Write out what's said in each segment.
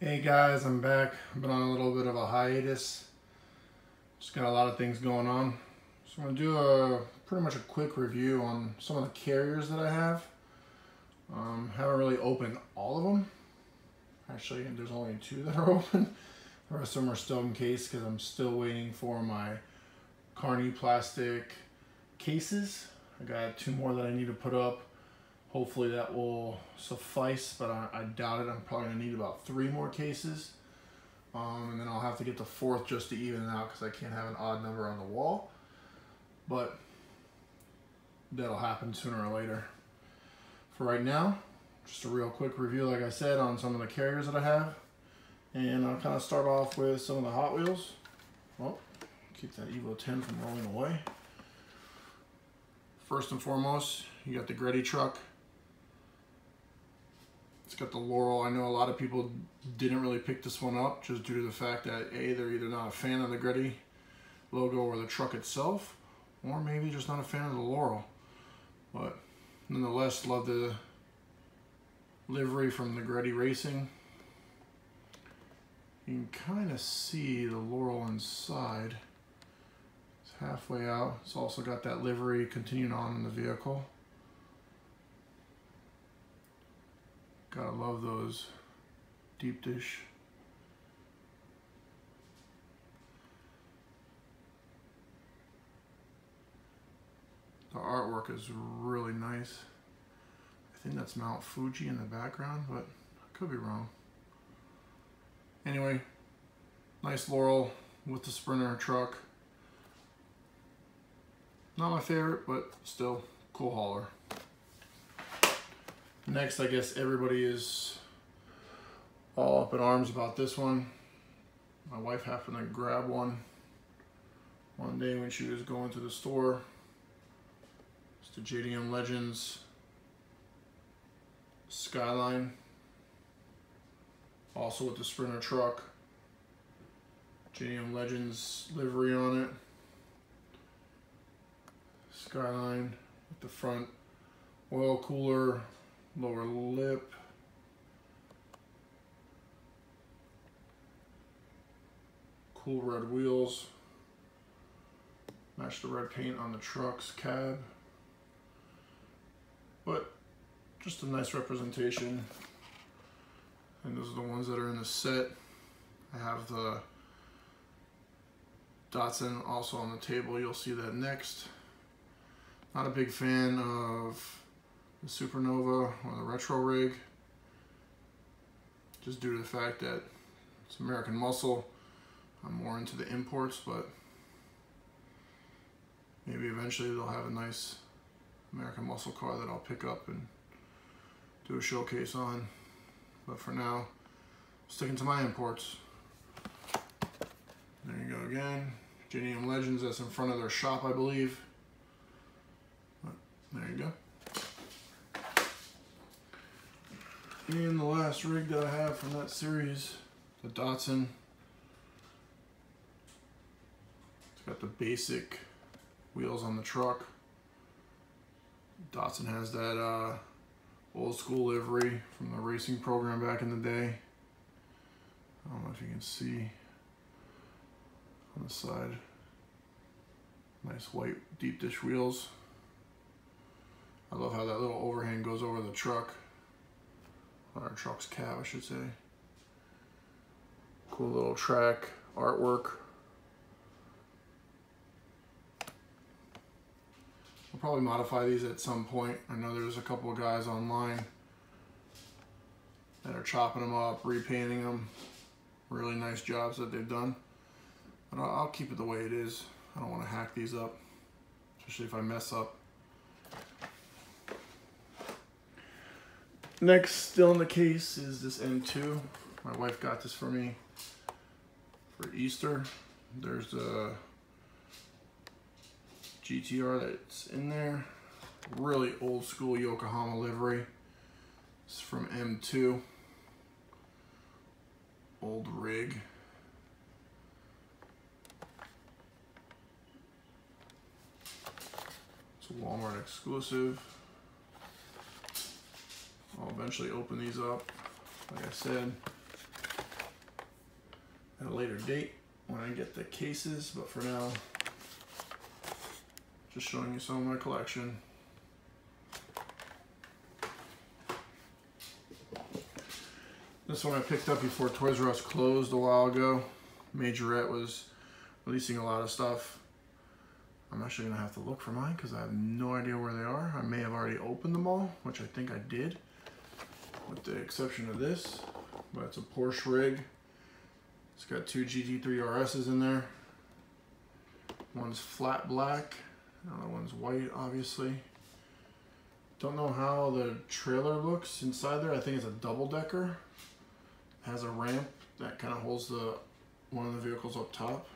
Hey guys, I'm back. I've been on a little bit of a hiatus. Just got a lot of things going on. So I'm going to do pretty much a quick review on some of the carriers that I have. Haven't really opened all of them. Actually, there's only 2 that are open. The rest of them are still in case because I'm still waiting for my Carney plastic cases. I got 2 more that I need to put up. Hopefully that will suffice, but I doubt it. I'm probably gonna need about 3 more cases. And then I'll have to get the 4th just to even it out because I can't have an odd number on the wall. But that'll happen sooner or later. For right now, just a real quick review, like I said, on some of the carriers that I have. And I'll kind of start off with some of the Hot Wheels. Well, keep that Evo 10 from rolling away. First and foremost, you got the Greddy truck. It's got the Laurel. I know a lot of people didn't really pick this one up just due to the fact that A, they're either not a fan of the Greddy logo or the truck itself, or maybe just not a fan of the Laurel. But nonetheless, love the livery from the Greddy Racing. You can kind of see the Laurel inside. It's halfway out. It's also got that livery continuing on in the vehicle. Gotta love those deep dish. The artwork is really nice. I think that's Mount Fuji in the background, but I could be wrong. Anyway, nice Laurel with the Sprinter truck. Not my favorite, but still cool hauler. Next, I guess everybody is all up in arms about this one. My wife happened to grab one day when she was going to the store. It's the JDM Legends Skyline. Also with the Sprinter truck. JDM Legends livery on it. Skyline with the front oil cooler, lower lip, cool red wheels, match the red paint on the truck's cab, but just a nice representation. And those are the ones that are in the set. I have the Datsun also on the table. You'll see that next. Not a big fan of the Supernova or the Retro rig, just due to the fact that it's American muscle. I'm more into the imports, but maybe eventually they'll have a nice American muscle car that I'll pick up and do a showcase on. But for now, sticking to my imports. There you go again. JDM Legends, that's in front of their shop, I believe. But there you go. And the last rig that I have from that series, the Datsun. It's got the basic wheels on the truck. Datsun has that old school livery from the racing program back in the day. I don't know if you can see on the side. Nice white deep dish wheels. I love how that little overhang goes over the truck. Our truck's cab, I should say. Cool little track artwork. I'll probably modify these at some point. I know there's a couple of guys online that are chopping them up, repainting them. Really nice jobs that they've done. But I'll keep it the way it is. I don't want to hack these up, especially if I mess up. Next, still in the case, is this M2. My wife got this for me for Easter. There's a GTR that's in there. Really old school Yokohama livery. It's from M2. Old rig. It's a Walmart exclusive. I'll eventually open these up. Like I said, at a later date when I get the cases, but for now, just showing you some of my collection. This one I picked up before Toys R Us closed a while ago. Majorette was releasing a lot of stuff. I'm actually gonna have to look for mine because I have no idea where they are. I may have already opened them all, which I think I did, with the exception of this, but it's a Porsche rig. It's got two GT3 RSs in there. One's flat black, the other one's white, obviously. Don't know how the trailer looks inside there. I think it's a double decker. It has a ramp that kind of holds one of the vehicles up top.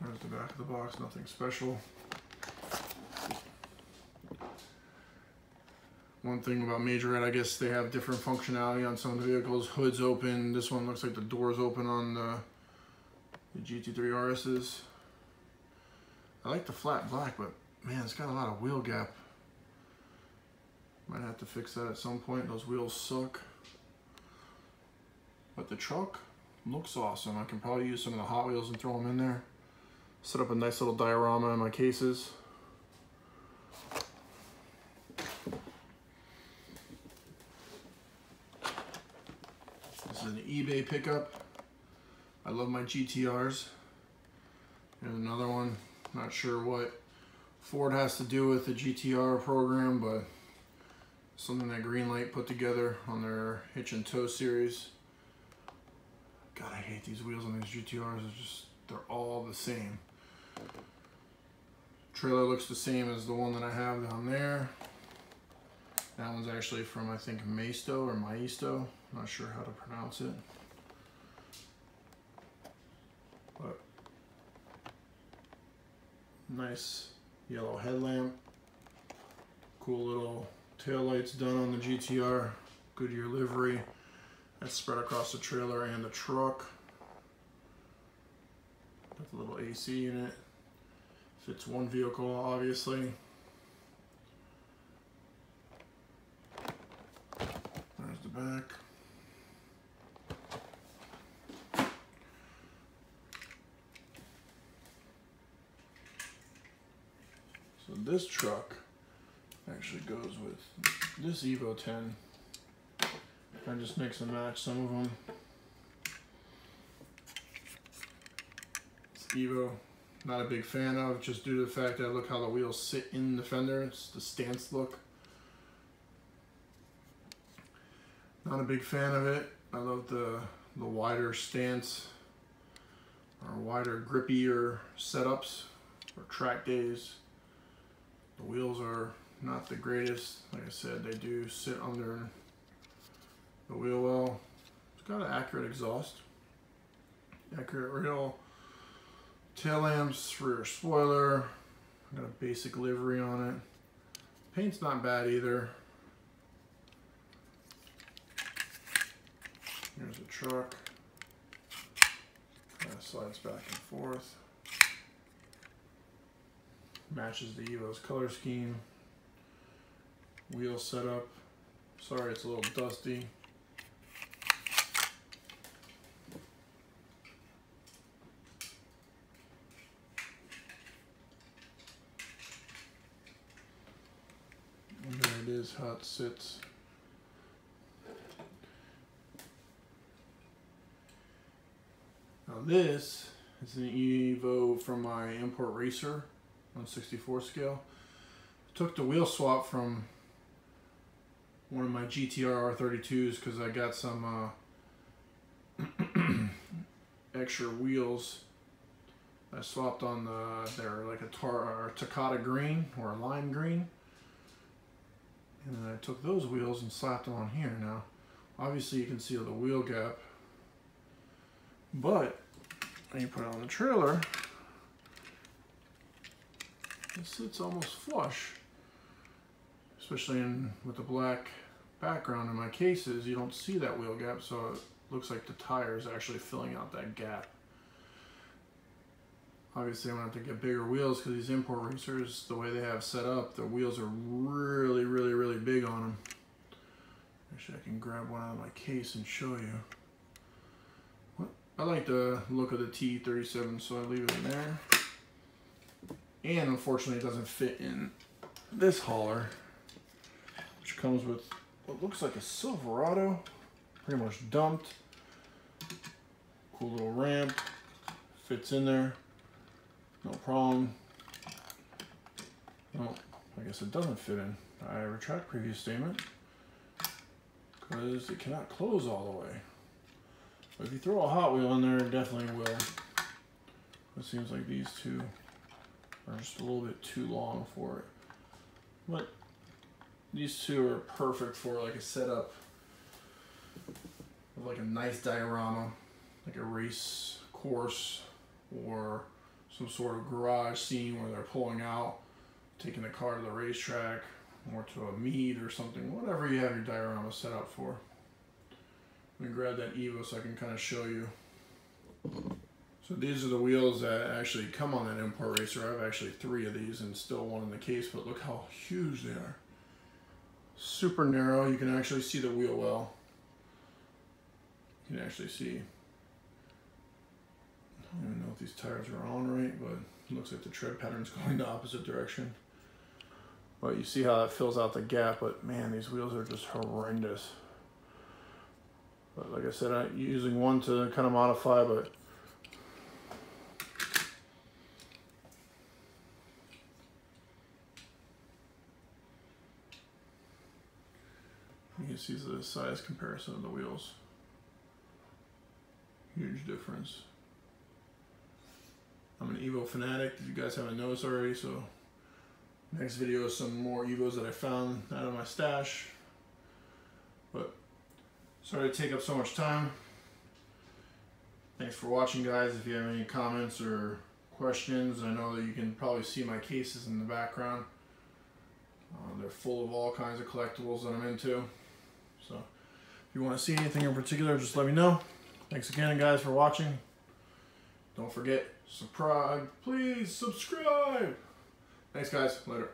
There's the back of the box, nothing special. One thing about Majorette, I guess they have different functionality on some of the vehicles. Hood's open. This one looks like the door's open on the GT3 RSs. I like the flat black, but man, it's got a lot of wheel gap. Might have to fix that at some point. Those wheels suck. But the truck looks awesome. I can probably use some of the Hot Wheels and throw them in there. Set up a nice little diorama in my cases. This is an eBay pickup. I love my GTRs. There's another one. Not sure what Ford has to do with the GTR program, but something that Greenlight put together on their Hitch and Tow series. God, I hate these wheels on these GTRs. They're all the same. Trailer looks the same as the one that I have down there. That one's actually from, I think, Maisto or Maisto. Not sure how to pronounce it. But nice yellow headlamp. Cool little taillights done on the GTR. Good Year livery. That's spread across the trailer and the truck. Got the little AC unit. Fits one vehicle, obviously. There's the back. So this truck actually goes with this Evo 10. I just mix and match some of them. It's Evo, not a big fan of, just due to the fact that look how the wheels sit in the fender. It's the stance look. Not a big fan of it. I love the wider stance or wider, grippier setups for track days. The wheels are not the greatest. Like I said, they do sit under the wheel well. It's got an accurate exhaust, accurate rail, tail lamps, rear spoiler. Got a basic livery on it. Paint's not bad either. Here's the truck. Kind of slides back and forth. Matches the Evo's color scheme. Wheel setup. Sorry, it's a little dusty. And there it is, how it sits. Now this is an Evo from my import racer on 64 scale. Took the wheel swap from one of my GTR R32s because I got some extra wheels. I swapped on they're like a Takata green or a lime green. And then I took those wheels and slapped them on here. Now, obviously you can see the wheel gap, but when you put it on the trailer, it sits almost flush. Especially with the black background in my cases, you don't see that wheel gap, so it looks like the tire is actually filling out that gap. Obviously, I'm going to have to get bigger wheels because these import racers, the way they have set up, the wheels are really, really, really big on them. Actually, I can grab one out of my case and show you. I like the look of the T37, so I leave it in there. And unfortunately, it doesn't fit in this hauler, which comes with what looks like a Silverado, pretty much dumped. Cool little ramp, fits in there, no problem. Well, I guess it doesn't fit in. I retract previous statement because it cannot close all the way. But if you throw a Hot Wheel in there, it definitely will. It seems like these two are just a little bit too long for it. But these two are perfect for like a setup of like a nice diorama, like a race course or some sort of garage scene where they're pulling out, taking the car to the racetrack or to a meet or something, whatever you have your diorama set up for. Let me grab that Evo so I can kind of show you. So these are the wheels that actually come on that import racer. I have actually 3 of these and still one in the case, but look how huge they are. Super narrow, you can actually see the wheel well. You can actually see. I don't even know if these tires are on right, but it looks like the tread pattern's going the opposite direction. But you see how it fills out the gap, but man, these wheels are just horrendous. But like I said, I'm using one to kind of modify, but you can see the size comparison of the wheels. Huge difference. I'm an Evo fanatic, if you guys haven't noticed already, so next video is some more Evos that I found out of my stash. But sorry to take up so much time. Thanks for watching, guys. If you have any comments or questions, I know that you can probably see my cases in the background. They're full of all kinds of collectibles that I'm into. So if you want to see anything in particular, just let me know. Thanks again, guys, for watching. Don't forget, subscribe. Please subscribe. Thanks, guys. Later.